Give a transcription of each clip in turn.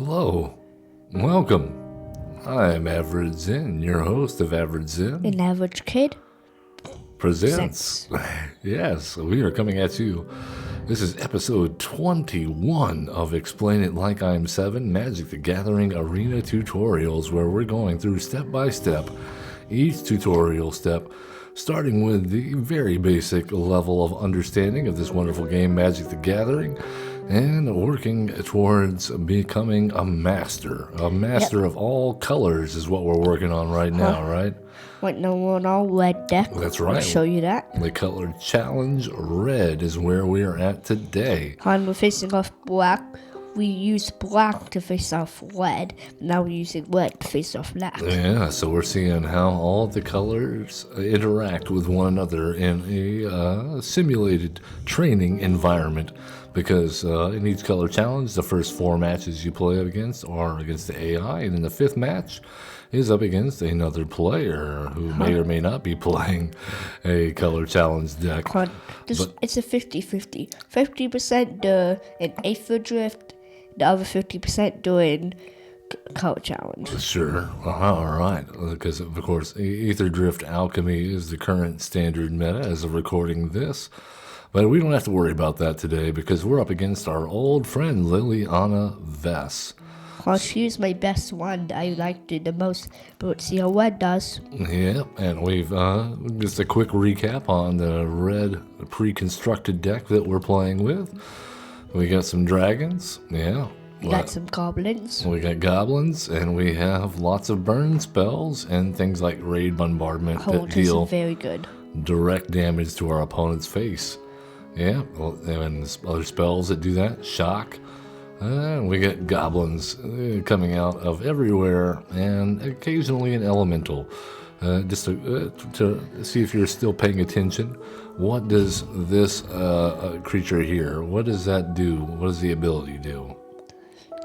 Hello, welcome. I'm AverageKid, your host of AverageKid An average kid? presents. Yes, we are coming at you. This is episode 21 of Explain It Like I'm 7 Magic the Gathering Arena tutorials, where we're going through step by step each tutorial step, starting with the very basic level of understanding of this wonderful game, Magic the Gathering, and working towards becoming a master. A master of all colors is what we're working on right now, right? Right now we're on all red deck. That's I'll right. show you that. The color challenge red is where we are at today. When we're facing off black, we used black to face off red. Now we're using red to face off black. Yeah, so we're seeing how all the colors interact with one another in a simulated training environment. Because in each color challenge, the first 4 matches you play against are against the AI, and then the 5th match is up against another player who may or may not be playing a color challenge deck. It's a 50-50. 50% do an Aether Drift, the other 50% doing color challenge. Sure. All right. Because, of course, Aether Drift Alchemy is the current standard meta as of recording this. But we don't have to worry about that today because we're up against our old friend Liliana Vess. Well, she's my best one. I liked it the most, but let's see how red does. Yeah, and we've just a quick recap on the red pre-constructed deck that we're playing with. We got some dragons, yeah. We got some goblins. We got goblins, and we have lots of burn spells and things like raid bombardment that deal very good. direct damage to our opponent's face. Yeah, well, and other spells that do that, shock. We get goblins coming out of everywhere, and occasionally an elemental. Just to see if you're still paying attention, what does this creature here, what does that do? What does the ability do?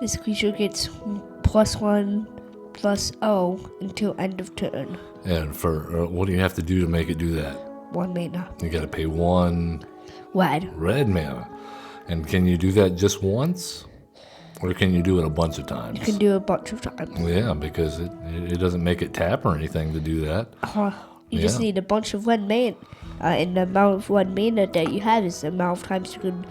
This creature gets +1/+0 until end of turn. And for what do you have to do to make it do that? 1 mana. You got to pay 1 Red mana. And can you do that just once? Or can you do it a bunch of times? You can do it a bunch of times. Yeah, because it doesn't make it tap or anything to do that. You just need a bunch of red mana. And the amount of red mana that you have is the amount of times you can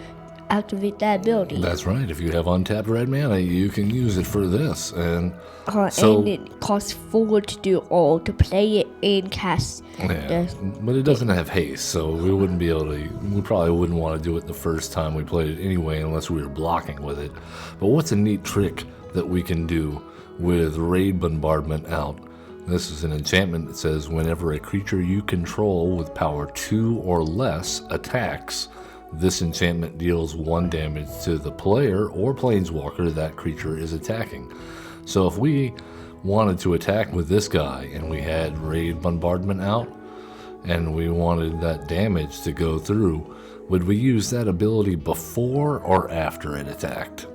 activate that ability. That's right. If you have untapped red mana, you can use it for this. And and it costs 4 to do all, to play it and cast. Yeah, but it doesn't have haste, so we wouldn't be able to. We probably wouldn't want to do it the first time we played it anyway, unless we were blocking with it. But what's a neat trick that we can do with raid bombardment out? This is an enchantment that says whenever a creature you control with power 2 or less attacks, this enchantment deals 1 damage to the player or planeswalker that creature is attacking. So if we wanted to attack with this guy and we had raid bombardment out and we wanted that damage to go through, would we use that ability before or after it attacked?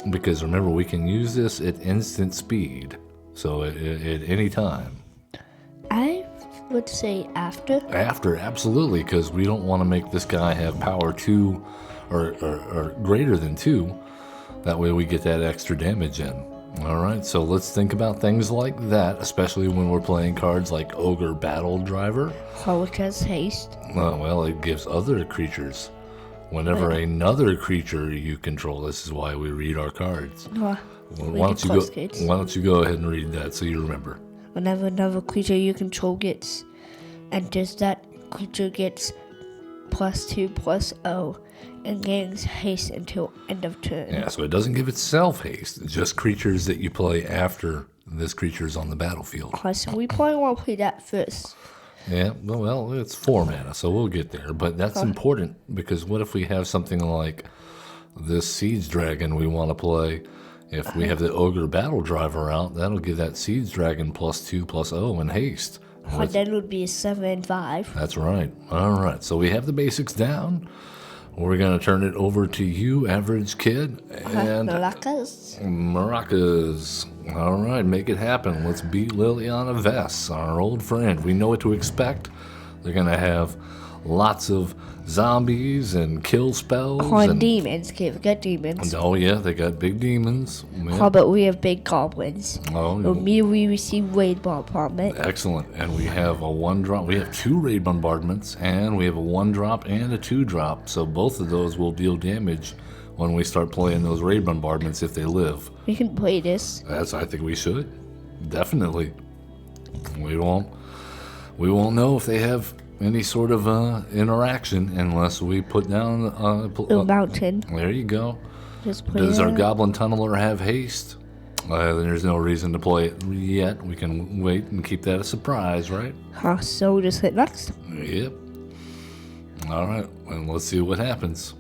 Because remember, we can use this at instant speed, so at any time. I would say after. After, absolutely, because we don't want to make this guy have power 2 or greater than 2. That way we get that extra damage in. All right, so let's think about things like that, especially when we're playing cards like Ogre Battle Driver. Which has haste. Well, it gives other creatures. Whenever another creature you control, this is why we read our cards. Why don't you go ahead and read that so you remember? Whenever another creature you control enters, that creature gets +2/+0 and gains haste until end of turn. Yeah, so it doesn't give itself haste, just creatures that you play after this creature is on the battlefield. So we probably want to play that first. Yeah, well, it's 4 mana, so we'll get there. But that's important, because what if we have something like this Siege Dragon we want to play? If we have the Ogre Battle Driver out, that'll give that Siege Dragon +2/+0 in haste. Then it would be a 7/5. That's right. All right, so we have the basics down. We're going to turn it over to you, AverageKid. And Maracas. All right, make it happen. Let's beat Liliana Vess, our old friend. We know what to expect. They're going to have lots of zombies and kill spells. On and demons, can't forget demons. Oh yeah, they got big demons. Yeah. How about we have big goblins? Oh, We receive raid bombardment. excellent. And we have a 1-drop. We have 2 raid bombardments, and we have a 1-drop and a 2-drop. So both of those will deal damage when we start playing those raid bombardments if they live. We can play this. I think we should. Definitely. We won't know if they have any sort of interaction unless we put down A mountain. there you go. Just play Does our that. goblin tunneler have haste? There's no reason to play it yet. We can wait and keep that a surprise, right? So just hit next. Yep. All right, and let's see what happens.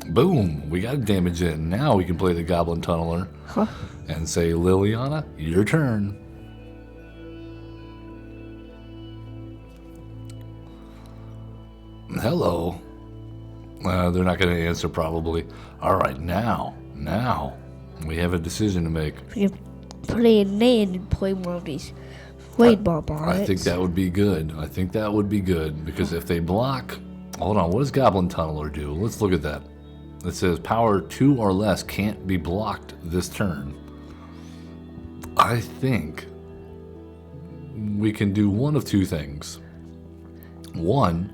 Boom! We got damage in. Now we can play the goblin tunneler Huh. and say, Liliana, your turn. Hello. They're not going to answer probably. All right, now we have a decision to make. We can play a land and play one of these raid bombardments. I think that would be good. Because if they block, hold on, what does Goblin Tunneler do? Let's look at that. It says power 2 or less can't be blocked this turn. I think we can do one of 2 things. One,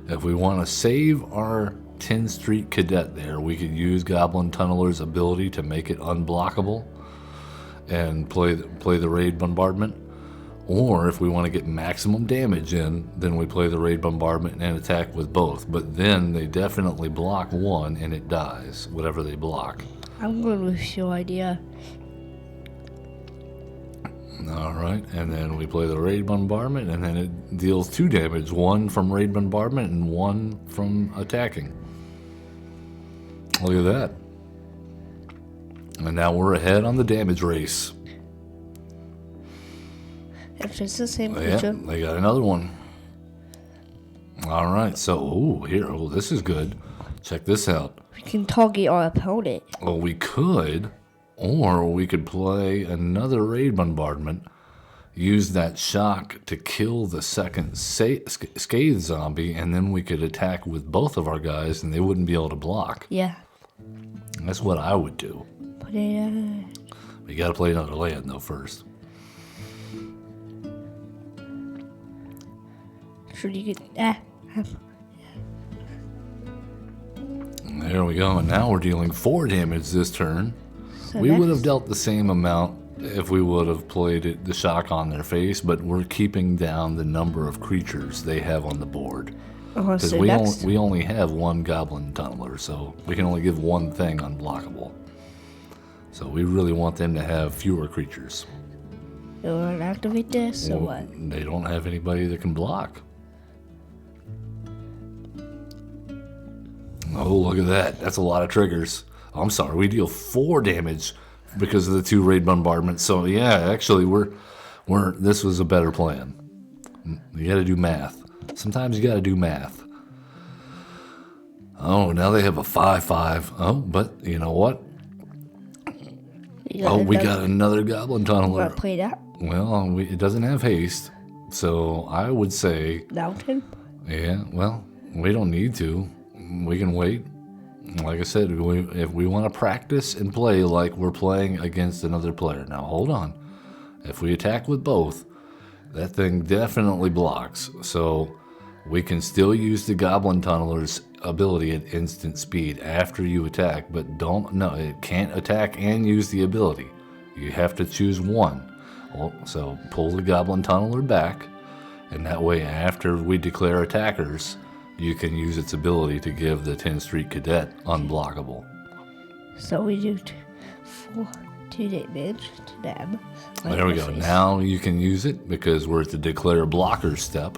if we want to save our 10th Street Cadet there, we could use Goblin Tunneler's ability to make it unblockable and play the raid bombardment. Or if we want to get maximum damage in, then we play the raid bombardment and attack with both. But then they definitely block one and it dies, whatever they block. I'm going with your idea. All right, and then we play the raid bombardment, and then it deals 2 damage, 1 from raid bombardment and 1 from attacking. Look at that. And now we're ahead on the damage race. If it's the same Yeah, creature. they got another one. All right, so this is good. Check this out. We can target our opponent. Well, we could, or we could play another raid bombardment, use that shock to kill the second scathe zombie, and then we could attack with both of our guys, and they wouldn't be able to block. Yeah. That's what I would do. Put it, We got to play another land though first. should you get There we go, and now we're dealing 4 damage this turn. so We would have next- dealt the same amount if we would have played the shock on their face, but we're keeping down the number of creatures they have on the board. Because so we next, only have 1 Goblin Tunneler, so we can only give 1 thing unblockable. So we really want them to have fewer creatures. you want to activate this or Well, what? They don't have anybody that can block. Oh, look at that. That's a lot of triggers. Oh, I'm sorry, we deal 4 damage because of the 2 raid bombardments. So yeah, actually this was a better plan. You gotta do math. Sometimes you gotta do math. Oh, now they have a 5/5. Oh, but you know what? We got another Goblin Want Tunneler. to play that Well, it doesn't have haste, so I would say, mountain? yeah, well, we don't need to. We can wait. Like I said, if we want to practice and play like we're playing against another player. Now, hold on. If we attack with both, that thing definitely blocks. So we can still use the Goblin Tunneler's ability at instant speed after you attack, but it can't attack and use the ability. You have to choose one. Well, so pull the Goblin Tunneler back, and that way after we declare attackers, you can use its ability to give the 10th Street Cadet unblockable. So we do 2 damage to them. There we go. Now you can use it because we're at the declare blockers step.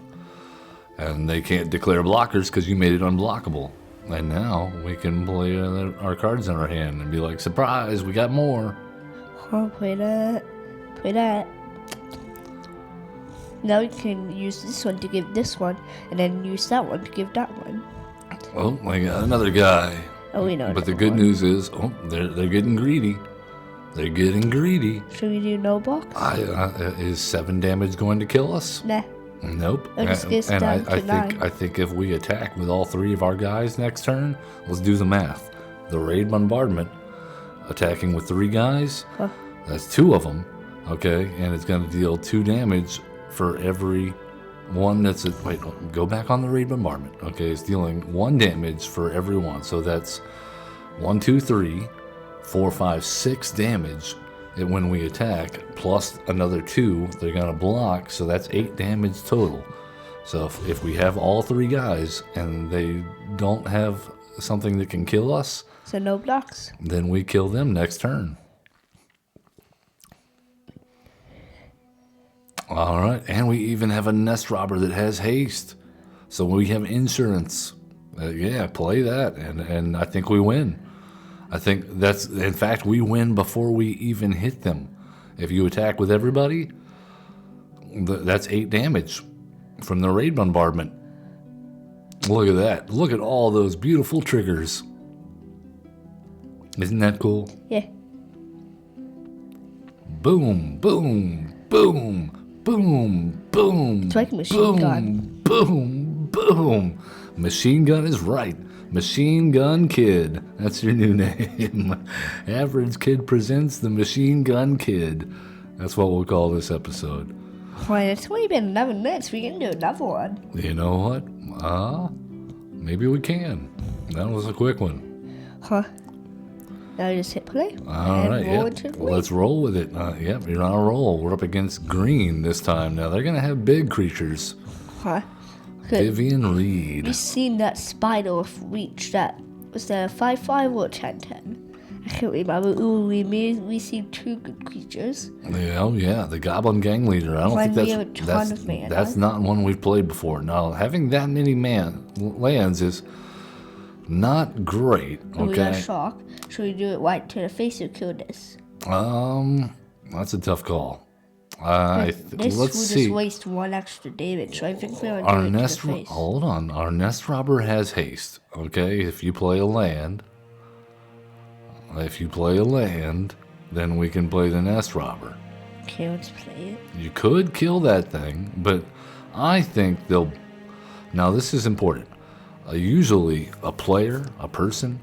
And they can't declare blockers because you made it unblockable. And now we can play our cards in our hand and be like, surprise, we got more. Oh, play that. Play that. Now we can use this one to give this one, and then use that one to give that one. Oh, I got another guy. Oh, we know. But the another good one. news is, they're getting greedy. They're getting greedy. Should we do no box? Is 7 damage going to kill us? Nah. Nope. It just gets And down to 9. I think if we attack with all 3 of our guys next turn, let's do the math. The raid bombardment, attacking with 3 guys, that's 2 of them, okay? And it's going to deal 2 damage for every one that's wait, go back on the raid bombardment. Okay, it's dealing 1 damage for every one. So that's 1, 2, 3, 4, 5, 6 damage when we attack, plus another 2 they're going to block, so that's 8 damage total. So if we have all 3 guys and they don't have something that can kill us, So no blocks. then we kill them next turn. All right, and we even have a nest robber that has haste, so we have insurance. Yeah, play that, and I think we win. I think that's, in fact, we win before we even hit them. If you attack with everybody, that's 8 damage from the raid bombardment. Look at that. Look at all those beautiful triggers. Isn't that cool? Yeah. Boom, boom, boom, boom, boom. It's like machine boom, gun. Boom, boom. Machine Gun is right. Machinegun Kid. That's your new name. AverageKid presents the Machinegun Kid. That's what we'll call this episode. Well, it's only been 11 minutes. We can do another one. You know what? Maybe we can. That was a quick one. Huh. Now you just hit play. All right, yeah. Let's roll with it. Yep, you're on a roll. We're up against green this time. Now they're gonna have big creatures. Huh. Good. Vivian Reed. We seen that spider reach that. Was that a 5-5 or 10-10? I can't remember. Ooh, we seen 2 good creatures. Yeah, the Goblin Gang Leader. I don't When think we have a ton of mana. that's not one we've played before. Now, having that many lands is not great. And we got Okay. shock. Should we do it right to the face or kill this? That's a tough call. This Let's would see. just waste 1 extra damage, so I think we're Our gonna do it nest. to the face. Hold on. Our nest robber has haste. Okay, if you play a land, then we can play the nest robber. Okay, let's play it. You could kill that thing, but I think they'll. Now this is important. Usually, a person,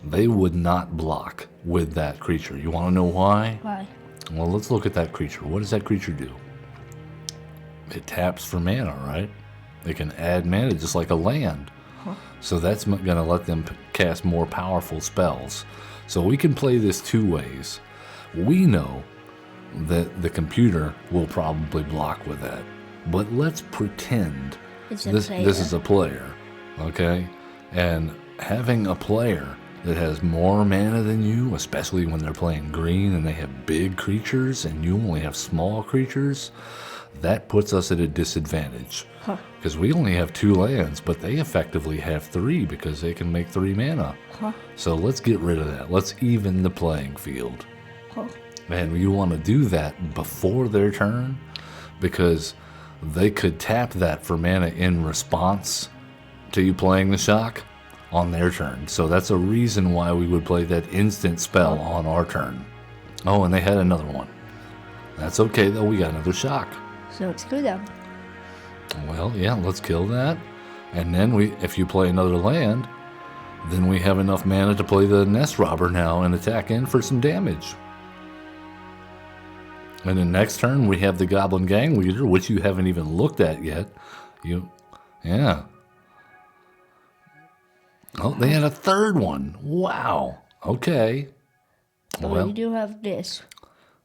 they would not block with that creature. You want to know why? Why? Well, let's look at that creature. What does that creature do? It taps for mana, right? It can add mana just like a land. So that's going to let them cast more powerful spells. So we can play this 2 ways. We know that the computer will probably block with that. But let's pretend It's a this player. is a player, okay? And having a player that has more mana than you, especially when they're playing green and they have big creatures and you only have small creatures, that puts us at a disadvantage. Because we only have 2 lands, but they effectively have 3 because they can make 3 mana. So let's get rid of that. Let's even the playing field. And you want to do that before their turn because they could tap that for mana in response to you playing the shock on their turn. So that's a reason why we would play that instant spell on our turn. Oh, and they had another one. That's okay though, we got another shock. So let's go down. Well, yeah, let's kill that. And then if you play another land, then we have enough mana to play the nest robber now and attack in for some damage. And then next turn we have the Goblin Gang Leader, which you haven't even looked at yet. Yeah. Oh, they had a 3rd one. Wow. Okay. But Well, we do have this.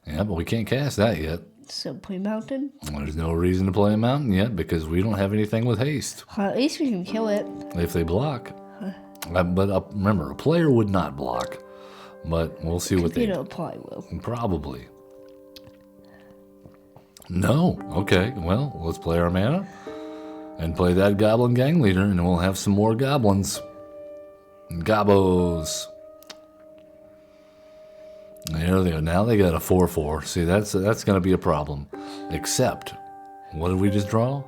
yeah, but we can't cast that yet. So play mountain. There's no reason to play a mountain yet because we don't have anything with haste At least we can kill it. if they block. But remember, a player would not block. But we'll see what they Computer probably will. Probably. No. Okay. Well, let's play our mana and play that Goblin Gang Leader, and we'll have some more goblins. Gobbos. There they go. Now they got a 4/4. See, that's going to be a problem. Except, what did we just draw?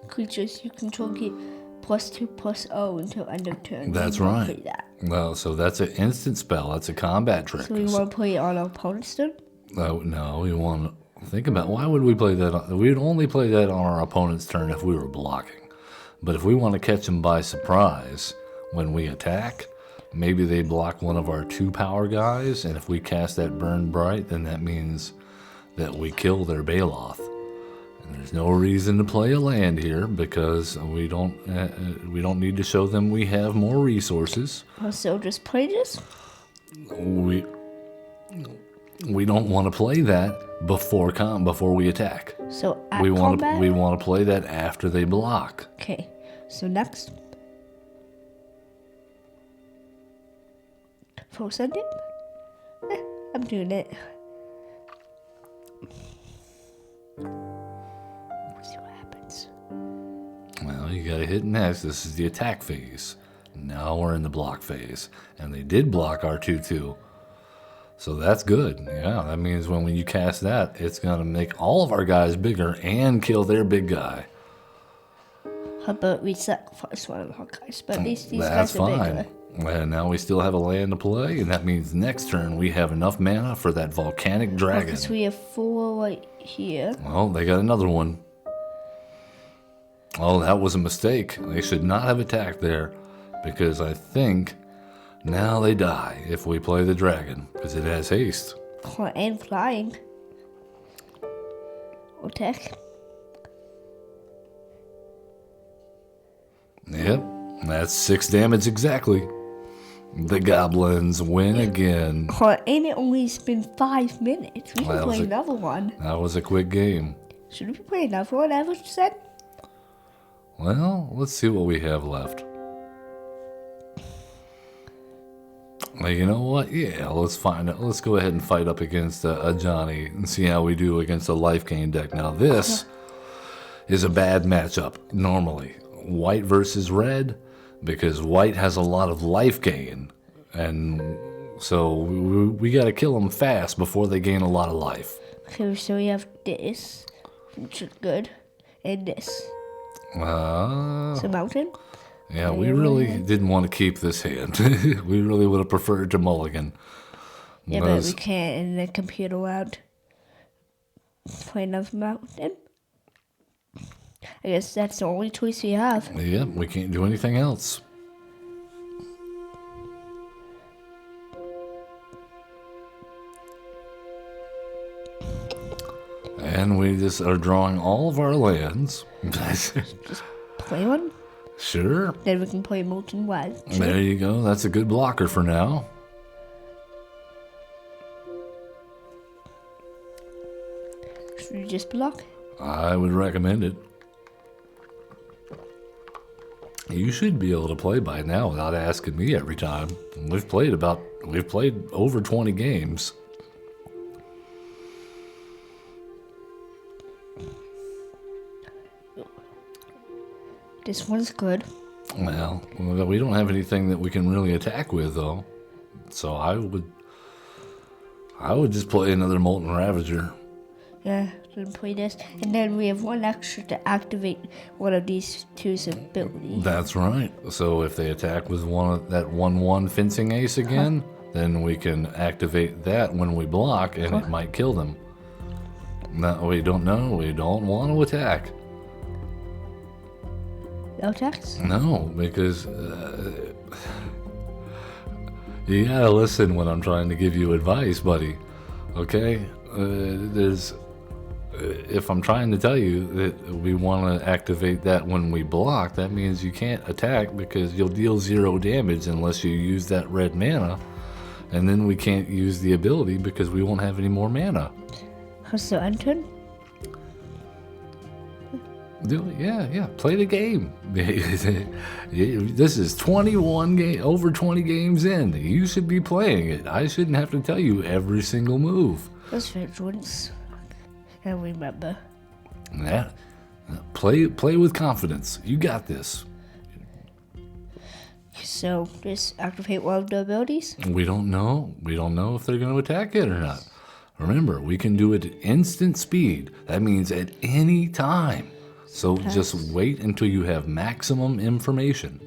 Creatures you control get +2/+0 until end of turn. That's We won't right. play that. Well, so that's an instant spell. That's a combat trick. So we want to play it on our opponent's turn? No, we want Think about why would we play that? We'd only play that on our opponent's turn if we were blocking. But if we want to catch them by surprise when we attack, maybe they block one of our 2 power guys, and if we cast that Burn Bright, then that means that we kill their Baloth. And there's no reason to play a land here because we don't need to show them we have more resources. So just play this? We don't want to play that before we attack. So at We want combat? to play that after they block. Okay, so next. Full send it? I'm doing it. Let's see what happens. Well, you gotta hit next. This is the attack phase. Now we're in the block phase. And they did block our 2/2. So that's good. Yeah, that means when you cast that, it's gonna make all of our guys bigger and kill their big guy. How about we sacrifice one of our guys? But these That's guys are fine. bigger. And now we still have a land to play, and that means next turn we have enough mana for that volcanic dragon. Because we have 4 right here. Oh, they got another one. Oh, that was a mistake. They should not have attacked there, because I think now they die if we play the dragon, because it has haste. Oh, and flying. Attack. Yep, that's 6 damage exactly. The goblins win again. Oh, and it only's been 5 minutes. We Well, can play that was another one. That was a quick game. Should we play another one, Average said? Well, let's see what we have left. Well, you know what? Yeah, let's find it. Let's go ahead and fight up against a Johnny and see how we do against a life gain deck. Now, this is a bad matchup normally. White versus red, because white has a lot of life gain, and so we got to kill them fast before they gain a lot of life. Okay, so we have this, which is good, and this. So mountain? Yeah, we really didn't want to keep this hand. We really would have preferred to mulligan. Yeah, but we can't in the computer world play another mountain. I guess that's the only choice we have. Yeah, we can't do anything else. And we just are drawing all of our lands. Just play one, Sure. then we can play Molten Wild. There you go. That's a good blocker for now. Should we just block? I would recommend it. You should be able to play by now without asking me every time. We've played over 20 games. This one's good. Well, we don't have anything that we can really attack with, though. So I would just play another Molten Ravager. Yeah, then play this. And then we have one extra to activate one of these two's abilities. That's right. So if they attack with that 1/1 fencing ace again, then we can activate that when we block, and it might kill them. No, we don't know. We don't want to attack. No attacks? No, because you gotta listen when I'm trying to give you advice, buddy. Okay? If I'm trying to tell you that we want to activate that when we block, that means you can't attack because you'll deal 0 damage unless you use that red mana, and then we can't use the ability because we won't have any more mana. How's the end turn? Do it, yeah. Play the game. This is over 20 games in. You should be playing it. I shouldn't have to tell you every single move. Those ones. I remember. Yeah. Play with confidence. You got this. So, just activate one of the abilities? We don't know. We don't know if they're going to attack it or not. Remember, we can do it at instant speed. That means at any time. So just wait until you have maximum information.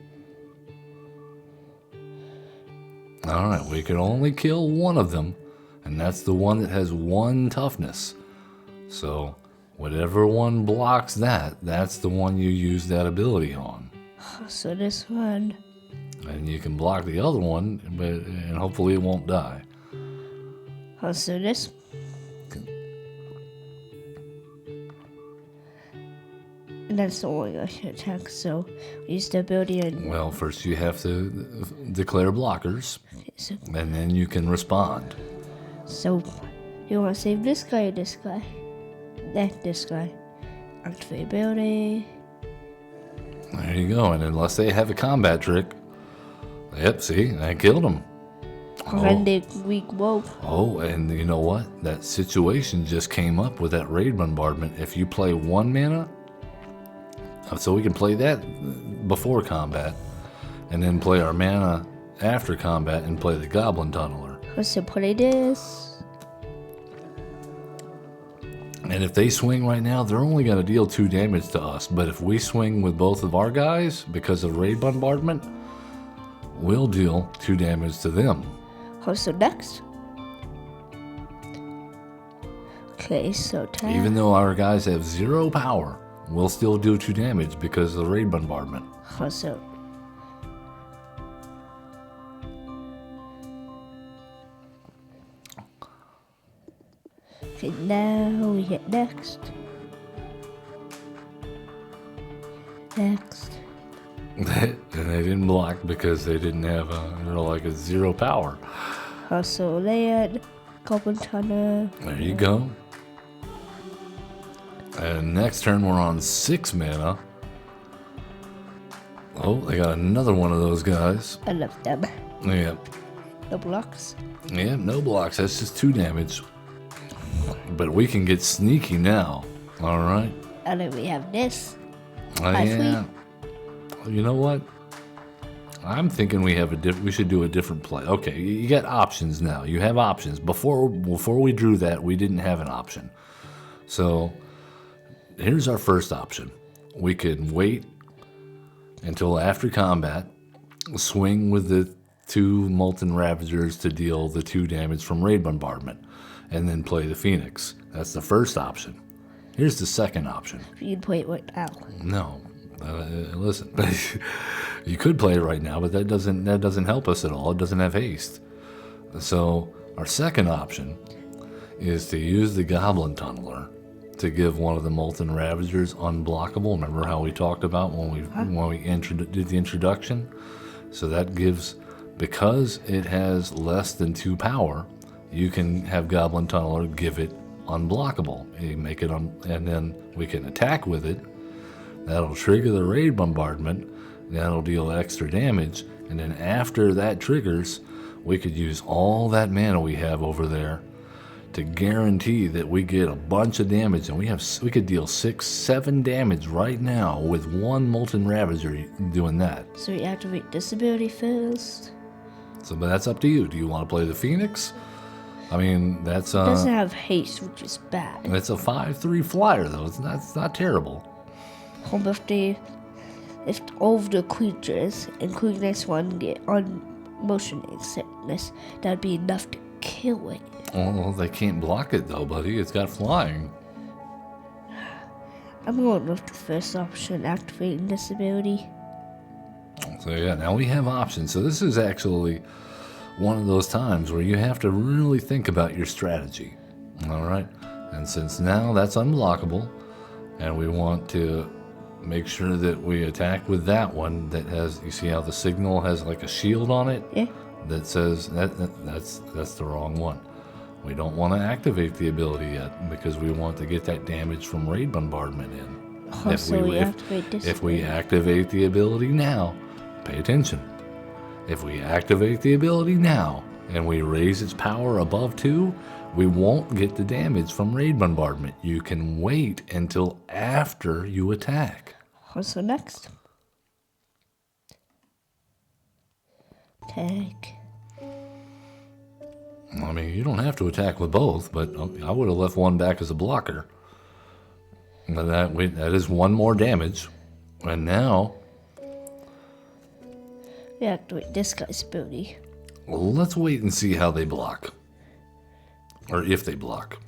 All right, we can only kill one of them, and that's the one that has 1 toughness. So whatever one blocks that, that's the one you use that ability on. So this one. And you can block the other one, and hopefully it won't die. So this. And that's the only I can attack, so use the ability and... Well, first you have to declare blockers, Okay, so, and then you can respond. So, you want to save this guy or this guy? This guy. Activate ability. There you go, and unless they have a combat trick... Yep, see, I killed him. Rendered weak whoa. Oh, and you know what? That situation just came up with that raid bombardment. If you play 1 mana... So we can play that before combat, and then play our mana after combat and play the Goblin Tunneler. So play this. And if they swing right now, they're only going to deal 2 damage to us. But if we swing with both of our guys, because of raid bombardment, we'll deal 2 damage to them. So next. Okay, so attack. Even though our guys have 0 power, we'll still do 2 damage because of the raid bombardment. So. Okay, now we hit next. Next. And they didn't block because they didn't have like a 0 power. So land, Goblin Tunnel. There you go. And next turn we're on 6 mana. Oh, they got another one of those guys. I love them. Yep. No blocks. Yeah, no blocks. That's just 2 damage. But we can get sneaky now. All right. And then we have this. Yeah. You know what? I'm thinking we should do a different play. Okay, you got options now. You have options. Before we drew that, we didn't have an option. So here's our first option. We could wait until after combat, swing with the 2 Molten Ravagers to deal the 2 damage from raid bombardment, and then play the Phoenix. That's the first option. Here's the second option. You'd play it right now. No. Listen, you could play it right now, but that doesn't help us at all. It doesn't have haste. So our second option is to use the Goblin Tunneler to give one of the Molten Ravagers unblockable. Remember how we talked about when we did the introduction? So that gives, because it has less than 2 power, you can have Goblin Tunneler give it unblockable. You make it and then we can attack with it. That'll trigger the raid bombardment. That'll deal extra damage. And then after that triggers, we could use all that mana we have over there to guarantee that we get a bunch of damage. And we could deal 6-7 damage right now with 1 Molten Ravager doing that. So we activate this ability first. So, but that's up to you. Do you want to play the Phoenix? I mean, that's It doesn't have haste, which is bad. It's a 5/3 flyer though. It's not terrible. If all of the creatures, including this one, get on motion sickness, that'd be enough to kill it. Oh, they can't block it though, buddy. It's got flying. I'm going with the first option, activating this ability. So yeah, now we have options. So this is actually one of those times where you have to really think about your strategy. All right? And since now that's unblockable, and we want to make sure that we attack with that one that has, you see how the signal has like a shield on it? Yeah. That says that's the wrong one. We don't want to activate the ability yet because we want to get that damage from raid bombardment in. If we activate the ability now, pay attention. If we activate the ability now and we raise its power above 2, we won't get the damage from raid bombardment. You can wait until after you attack. So next. Attack. I mean, you don't have to attack with both, but I would have left one back as a blocker. And that is 1 more damage. And now, we activate this guy's ability. well, let's wait and see how they block. Or if they block.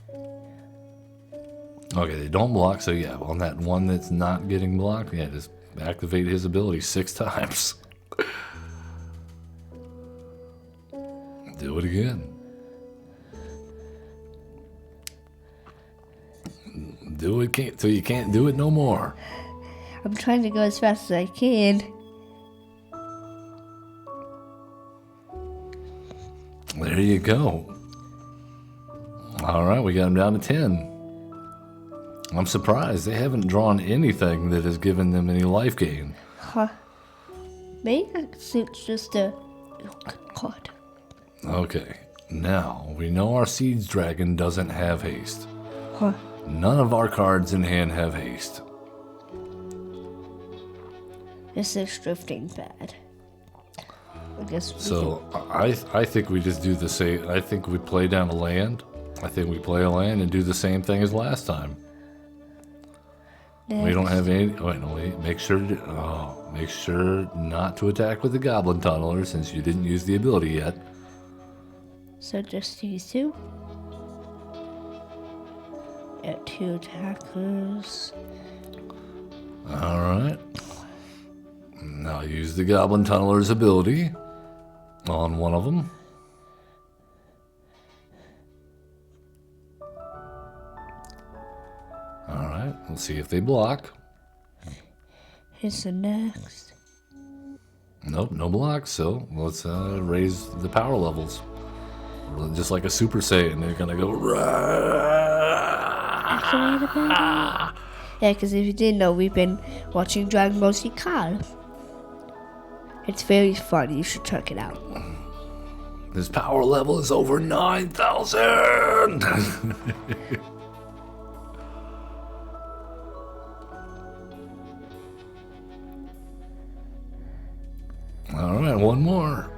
Okay, they don't block, so yeah, on that one that's not getting blocked, yeah, just activate his ability 6 times. Do it again. Do it till you can't do it no more. I'm trying to go as fast as I can. There you go. All right, we got him down to 10. I'm surprised they haven't drawn anything that has given them any life gain. Huh. Maybe it's just a card. Okay, now we know our Siege Dragon doesn't have haste. Huh. None of our cards in hand have haste. This is drifting bad. I guess we So I think we just do the same. I think we play down a land. I think we play a land and do the same thing as last time. We don't have any. Wait, no, wait. Make sure not to attack with the Goblin Tunneler since you didn't use the ability yet. So just these two. Yeah, 2 attackers. All right. Now use the Goblin Tunneler's ability on one of them. All right. Let's see if they block. Here's the next. Nope, no blocks. So let's raise the power levels. Just like a Super Saiyan, they're gonna go. Activate ability. Yeah, because if you didn't know, we've been watching Dragon Ball Z Card. It's very fun. You should check it out. His power level is over 9,000. All right, one more.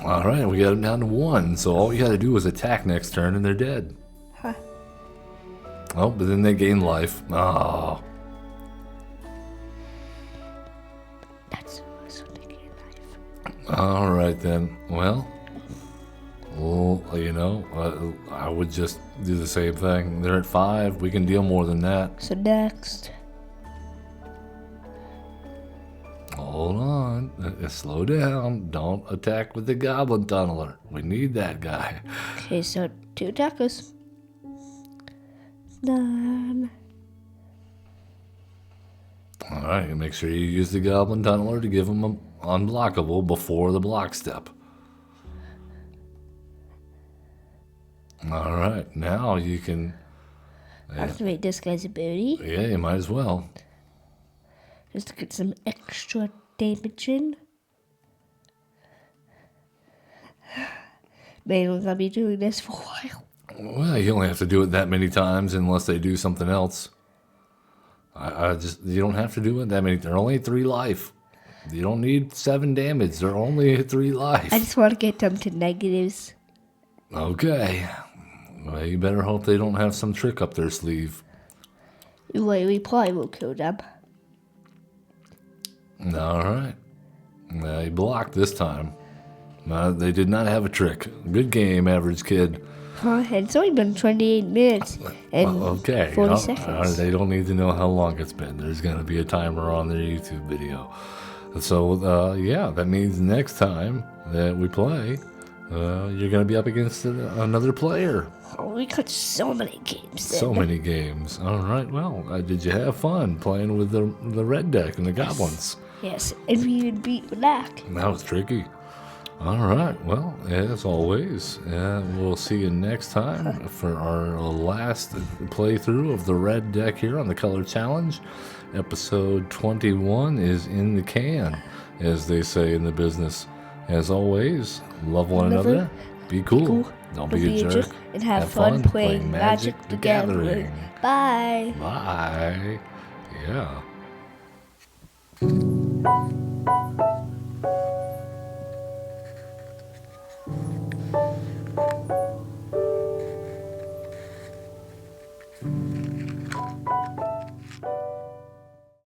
All right, we got him down to 1. So all you got to do is attack next turn, and they're dead. Huh. Oh, but then they gain life. Oh. That's what they gain life. All right then. Well, you know, I would just do the same thing. They're at 5. We can deal more than that. So next. Hold on. Slow down. Don't attack with the Goblin Tunneler. We need that guy. Okay, so 2 attackers. Done. All right. Make sure you use the Goblin Tunneler to give him an unblockable before the block step. All right. Now you can... Activate this guy's ability. Yeah, you might as well. Just to get some extra damage in. Maybe we're gonna be doing this for a while. Well, you only have to do it that many times unless they do something else. You don't have to do it that many. They're only 3 life. You don't need 7 damage. They're only 3 life. I just want to get them to negatives. Okay. Well, you better hope they don't have some trick up their sleeve. Wait, we probably will kill them. All right. They blocked this time. They did not have a trick. Good game, AverageKid. Huh? And it's only been 28 minutes and okay. 40 seconds. They don't need to know how long it's been. There's going to be a timer on their YouTube video. So, yeah, that means next time that we play, you're going to be up against another player. Oh, we got so many games. So many games. All right. Well, did you have fun playing with the red deck and the goblins? Yes, and we even beat Black. That was tricky. All right. Well, as always, we'll see you next time for our last playthrough of the red deck here on the Color Challenge. Episode 21 is in the can, as they say in the business. As always, love one another. Be cool. Don't be a jerk. And have fun playing Magic the Gathering. Bye. Bye. Yeah.